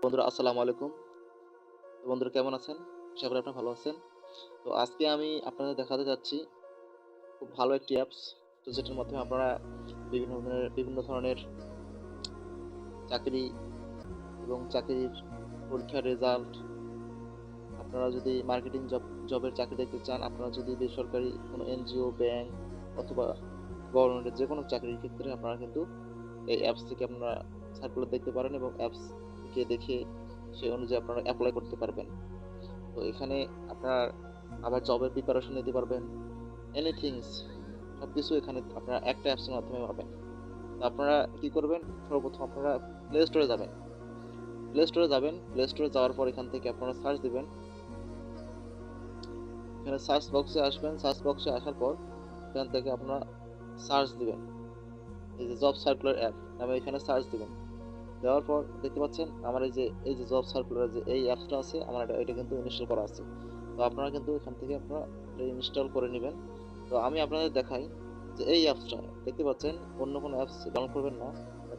বন্ধুরা আসসালামু আলাইকুম। তো বন্ধুরা কেমন আছেন? আশা করি আপনারা ভালো আছেন। তো আজকে আমি আপনাদের দেখাতে যাচ্ছি খুব ভালো একটি অ্যাপস। তো যেটার মাধ্যমে আপনারা বিভিন্ন ধরনের চাকরি এবং চাকরির পরীক্ষার রেজাল্ট, আপনারা যদি মার্কেটিং জবের চাকরি দেখতে চান, আপনারা যদি বেসরকারি কোনো এনজিও, ব্যাংক অথবা গভর্নমেন্টের যেকোনো চাকরির ক্ষেত্রে আপনারা কিন্তু এই অ্যাপস থেকে আপনারা সার্কুলার দেখতে পারেন এবং অ্যাপস থেকে দেখে সেই অনুযায়ী আপনারা এপ্লাই করতে পারবেন। তো এখানে আপনার আবার জবের প্রিপারেশন নিতে পারবেন। এনিথিংস সবকিছু এখানে আপনারা একটা অ্যাপসের মাধ্যমে পাবেন। তো আপনারা কি করবেন? সর্বপ্রথম আপনারা প্লে স্টোরে যাবেন। প্লে স্টোরে যাওয়ার পর এখান থেকে আপনারা সার্চ দিবেন। এখানে সার্চ বক্সে আসবেন। সার্চ বক্সে আসার পর এখান থেকে আপনারা সার্চ দিবেন। এই যে জব সার্কুলার অ্যাপ নামে এখানে সার্চ দিবেন। দেওয়ার পর দেখতে পাচ্ছেন আমার এই যে জব সার্কুলার যে এই অ্যাপসটা আছে আমার এটা কিন্তু ইনস্টল করা আছে। তো আপনারা কিন্তু এখান থেকে আপনারা এটা ইনস্টল করে নিবেন। তো আমি আপনাদের দেখাই যে এই অ্যাপসটা দেখতে পাচ্ছেন অন্য কোনো অ্যাপস ডাউনলোড করবেন না।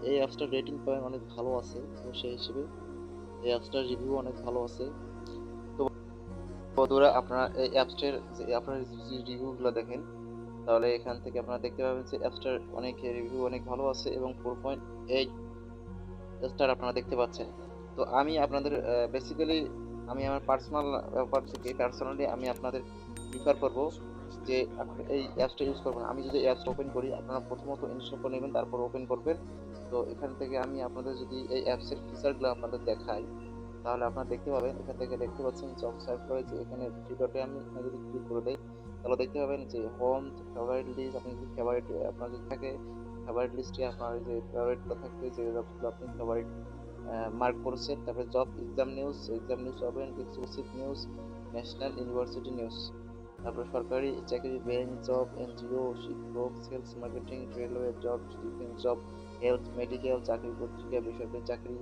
এই অ্যাপসটার রেটিং পয়েন্ট অনেক ভালো আছে। তো সেই হিসেবে এই অ্যাপসটার রিভিউ অনেক ভালো আছে। তো বন্ধুরা আপনারা এই অ্যাপসটার যে আপনারা যদি রিভিউগুলো দেখেন তাহলে এখান থেকে আপনারা দেখতে পাবেন যে অ্যাপসটার অনেক রিভিউ অনেক ভালো আছে এবং 4.8 স্টার আপনারা দেখতে পাচ্ছেন। তো আমি আপনাদের বেসিক্যালি আমি আমার পার্সোনাল ব্যাপার থেকে পার্সোনালি আমি আপনাদের প্রিফার করব যে আপনারা এই অ্যাপসটা ইউজ করবেন। আমি যদি অ্যাপসটা ওপেন করি আপনারা প্রথমত ইনস্টল করে নেবেন তারপর ওপেন করবেন। তো এখান থেকে আমি আপনাদের যদি এই অ্যাপসের ফিচারগুলো আপনাদের দেখাই তাহলে আপনারা দেখতে পাবেন এখান থেকে দেখতে পাচ্ছেন জব সার্কুলার যে এখানে থ্রি ডটে আমি এখানে যদি ক্লিক করে দেই তাহলে দেখতে পাবেন যে হোম ফেভারিট লিস্ট আপনি যদি ফেভারিট আপনার যদি থাকে ফেভারিট লিস্টে আপনার এই যে ফেভারিটগুলো থাকবে যে জবগুলো আপনি ফেভারিট মার্ক করেছেন। তারপরে জব এক্সাম নিউজ পাবেন, exclusive news, national university news. তারপরে সরকারি চাকরি, ব্যাংক জব, এনজিও, শিক্ষক, sales marketing, railway job, defence job, health, medical, চাকরি পত্রিকা, বেসরকারি চাকরি,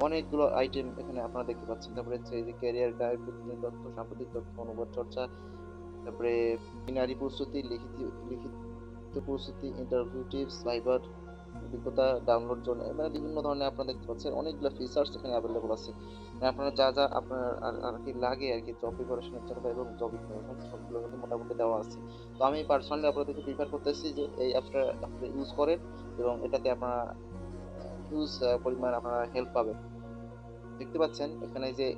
অনেকগুলো আইটেম এখানে আপনারা দেখতে পাচ্ছেন। তারপরে হচ্ছে এই যে ক্যারিয়ার গাইড, প্রতিদিন তথ্য, সাম্প্রতিক তথ্য, অনুবাদ চর্চা, তারপরে নারী প্রস্তুতি, লিখিত প্রস্তুতি, ইন্টারভিউ টিপস, ভাইবার অভিজ্ঞতা, ডাউনলোড জন্য মানে বিভিন্ন ধরনের আপনারা দেখতে পাচ্ছেন অনেকগুলো ফিচার্স এখানে অ্যাভেলেবল আছে। মানে আপনারা যা আপনার আর কি লাগে আরকি জব প্রিপারেশনের জন্য এবং জব ইনফরমেশন সবগুলো কিন্তু মোটামুটি দেওয়া আছে। তো আমি পার্সোনালি আপনাদেরকে প্রিফার করতেছি যে এই অ্যাপসটা আপনারা ইউজ করেন এবং এটাতে আপনারা হিউজ পরিমাণ আপনারা হেল্প পাবেন। দেখতে পাচ্ছেন এখানে যে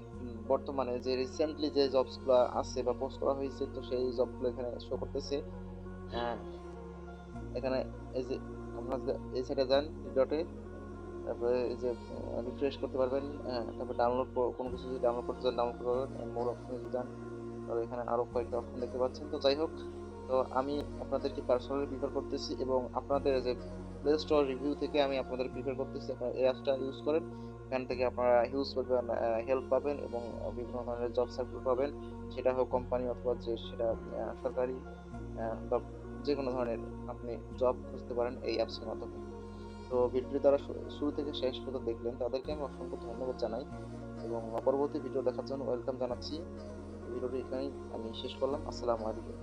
বর্তমানে যে রিসেন্টলি যে জবস গুলা আছে বা পোস্ট করা হয়েছে তো সেই জবগুলো এখানে শো করতেছে। হ্যাঁ, এখানে এই যে আপনারা এই সাইডে যান ডটে তারপরে এই যে রিফ্রেশ করতে পারবেন। তারপর কোনো কিছু যদি ডাউনলোড করতে চান ডাউনলোড করতে পারবেন। মোর অপশনে যদি যান তাহলে এখানে আরো কয়েকটা অপশন দেখতে পাচ্ছেন। তো যাই হোক, তো আমি আপনাদেরকে পার্সোনালি প্রিফার করতেছি এবং আপনাদের যে প্লে স্টোর রিভিউ থেকে আমি আপনাদের প্রিফার করতেছি আপনারা এই অ্যাপসটা ইউজ করেন। এখান থেকে আপনারা হিউজ পরিমাণ হেল্প পাবেন এবং বিভিন্ন ধরনের জব সার্কুলার পাবেন। সেটা হোক কোম্পানি অথবা যে সেটা সরকারি বা যেকোনো ধরনের আপনি জব খুঁজতে পারেন এই অ্যাপসের মাধ্যমে। তো ভিডিওটি যারা শুরু থেকে শেষ পর্যন্ত দেখলেন তাদেরকে আমি অসংখ্য ধন্যবাদ জানাই এবং পরবর্তী ভিডিও দেখার জন্য ওয়েলকাম জানাচ্ছি। ভিডিওটি এখানেই আমি শেষ করলাম। আসসালামু আলাইকুম।